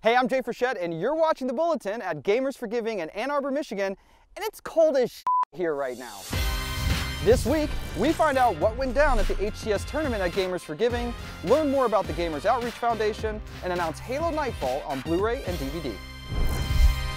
Hey, I'm Jay Frechette, and you're watching The Bulletin at Gamers for Giving in Ann Arbor, Michigan, and it's cold as here right now. This week, we find out what went down at the HCS tournament at Gamers for Giving, learn more about the Gamers Outreach Foundation, and announce Halo Nightfall on Blu-ray and DVD.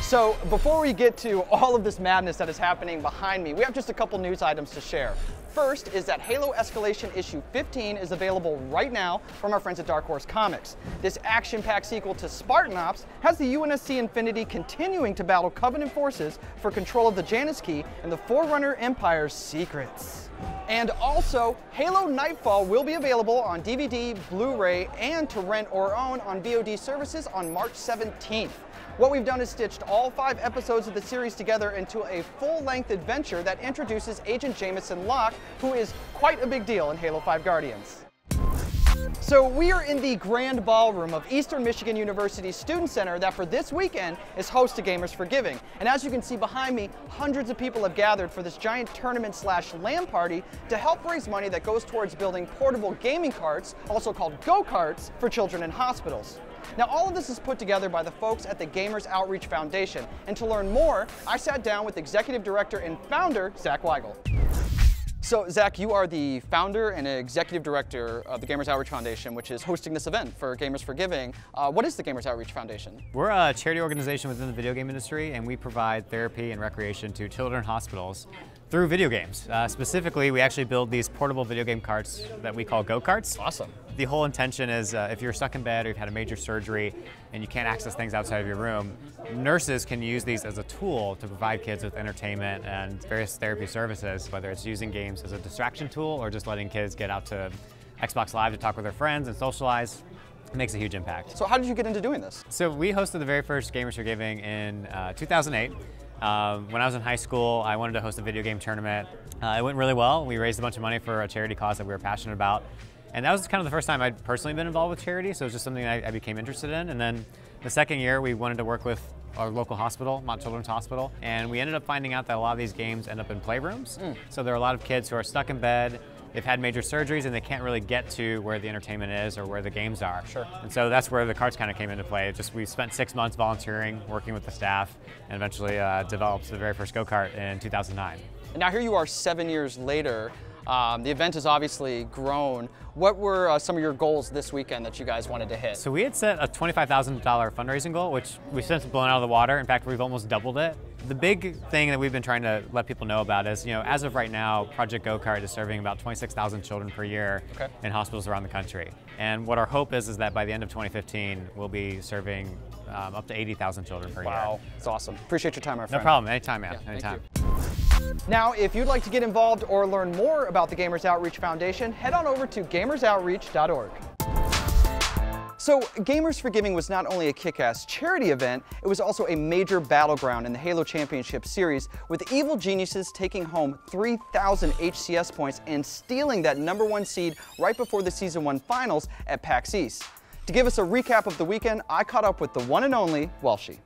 So before we get to all of this madness that is happening behind me, we have just a couple news items to share. First is that Halo Escalation issue 15 is available right now from our friends at Dark Horse Comics. This action-packed sequel to Spartan Ops has the UNSC Infinity continuing to battle Covenant forces for control of the Janus Key and the Forerunner Empire's secrets. And also, Halo Nightfall will be available on DVD, Blu-ray, and to rent or own on VOD services on March 17th. What we've done is stitched all 5 episodes of the series together into a full-length adventure that introduces Agent Jameson Locke, who is quite a big deal in Halo 5 Guardians. So we are in the Grand Ballroom of Eastern Michigan University's Student Center that for this weekend is host to Gamers for Giving. And as you can see behind me, hundreds of people have gathered for this giant tournament/LAN party to help raise money that goes towards building portable gaming carts, also called go-karts, for children in hospitals. Now, all of this is put together by the folks at the Gamers Outreach Foundation. And to learn more, I sat down with Executive Director and Founder, Zach Weigel. So, Zach, you are the founder and executive director of the Gamers Outreach Foundation, which is hosting this event for Gamers for Giving. What is the Gamers Outreach Foundation? We're a charity organization within the video game industry, and we provide therapy and recreation to children in hospitals through video games. Specifically, we actually build these portable video game carts that we call go-karts. Awesome. The whole intention is if you're stuck in bed or you've had a major surgery and you can't access things outside of your room, nurses can use these as a tool to provide kids with entertainment and various therapy services, whether it's using games as a distraction tool or just letting kids get out to Xbox Live to talk with their friends and socialize. It makes a huge impact. So how did you get into doing this? So we hosted the very first Gamers for Giving in 2008. When I was in high school, I wanted to host a video game tournament. It went really well. We raised a bunch of money for a charity cause that we were passionate about. And that was kind of the first time I'd personally been involved with charity, so it was just something I became interested in. And then the second year, we wanted to work with our local hospital, Mont Children's Hospital, and we ended up finding out that a lot of these games end up in playrooms. So there are a lot of kids who are stuck in bed, they've had major surgeries, and they can't really get to where the entertainment is or where the games are. Sure. And so that's where the carts kind of came into play. We spent 6 months volunteering, working with the staff, and eventually developed the very first go-kart in 2009. And now here you are 7 years later. The event has obviously grown. What were some of your goals this weekend that you guys wanted to hit? So we had set a $25,000 fundraising goal, which we've since blown out of the water. In fact, we've almost doubled it. The big thing that we've been trying to let people know about is, as of right now, Project Go-Kart is serving about 26,000 children per year in hospitals around the country. And what our hope is that by the end of 2015, we'll be serving up to 80,000 children per year. Wow, that's awesome. Appreciate your time, my friend. No problem, anytime, man, Yeah, anytime. Now, if you'd like to get involved or learn more about the Gamers Outreach Foundation, head on over to gamersoutreach.org. So, Gamers for Giving was not only a kick-ass charity event, it was also a major battleground in the Halo Championship Series, with Evil Geniuses taking home 3,000 HCS points and stealing that #1 seed right before the Season 1 finals at PAX East. To give us a recap of the weekend, I caught up with the one and only Walshy.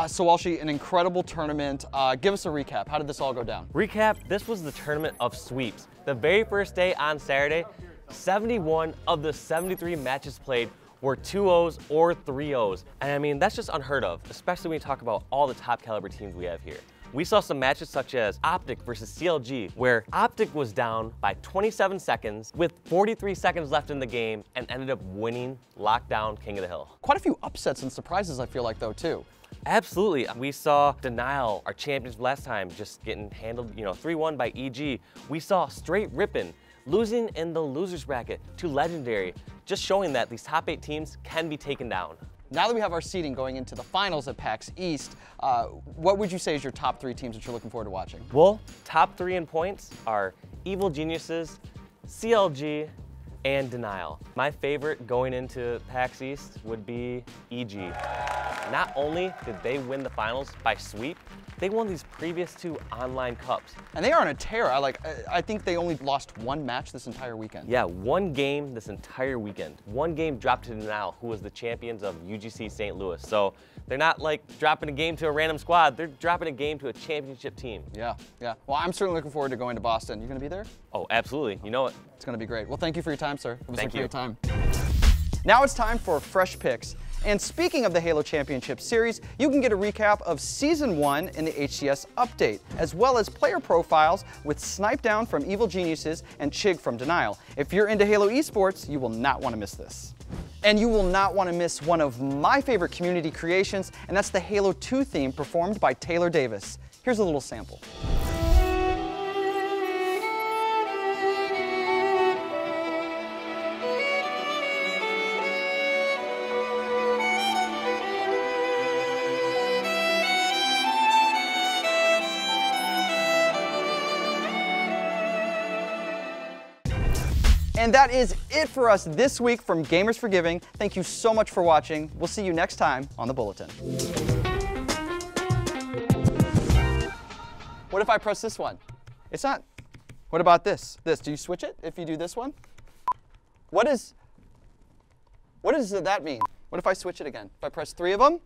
So Walshy, an incredible tournament. Give us a recap. How did this all go down? Recap, this was the tournament of sweeps. The very first day on Saturday, 71 of the 73 matches played were 2-0s or 3-0s. And I mean, that's just unheard of, especially when you talk about all the top caliber teams we have here. We saw some matches such as Optic versus CLG, where Optic was down by 27 seconds with 43 seconds left in the game and ended up winning lockdown King of the Hill. Quite a few upsets and surprises, I feel like, though, too. Absolutely. We saw Denial, our champions last time, just getting handled, 3-1 by EG. We saw Straight Rippin' losing in the losers bracket to Legendary, just showing that these top 8 teams can be taken down. Now that we have our seeding going into the finals at PAX East, what would you say is your top 3 teams that you're looking forward to watching? Well, top 3 in points are Evil Geniuses, CLG, and Denial. My favorite going into PAX East would be EG. Not only did they win the finals by sweep, they won these previous 2 online cups. And they are on a tear. I think they only lost 1 match this entire weekend. Yeah, 1 game this entire weekend. 1 game dropped to Denial, who was the champions of UGC St. Louis. So they're not like dropping a game to a random squad, they're dropping a game to a championship team. Yeah. Well, I'm certainly looking forward to going to Boston. You gonna be there? Oh, absolutely. You know it. It's gonna be great. Well, thank you for your time, sir. It was Thank a you. great time. Now it's time for Fresh Picks. And speaking of the Halo Championship Series, you can get a recap of Season 1 in the HCS Update, as well as player profiles with Snipe Down from Evil Geniuses and Chig from Denial. If you're into Halo esports, you will not want to miss this. And you will not want to miss one of my favorite community creations, and that's the Halo 2 theme performed by Taylor Davis. Here's a little sample. And that is it for us this week from Gamers for Giving. Thank you so much for watching. We'll see you next time on the Bulletin. What if I press this one? It's not. What about this? Do you switch it if you do this one? What does that mean? What if I switch it again? If I press 3 of them?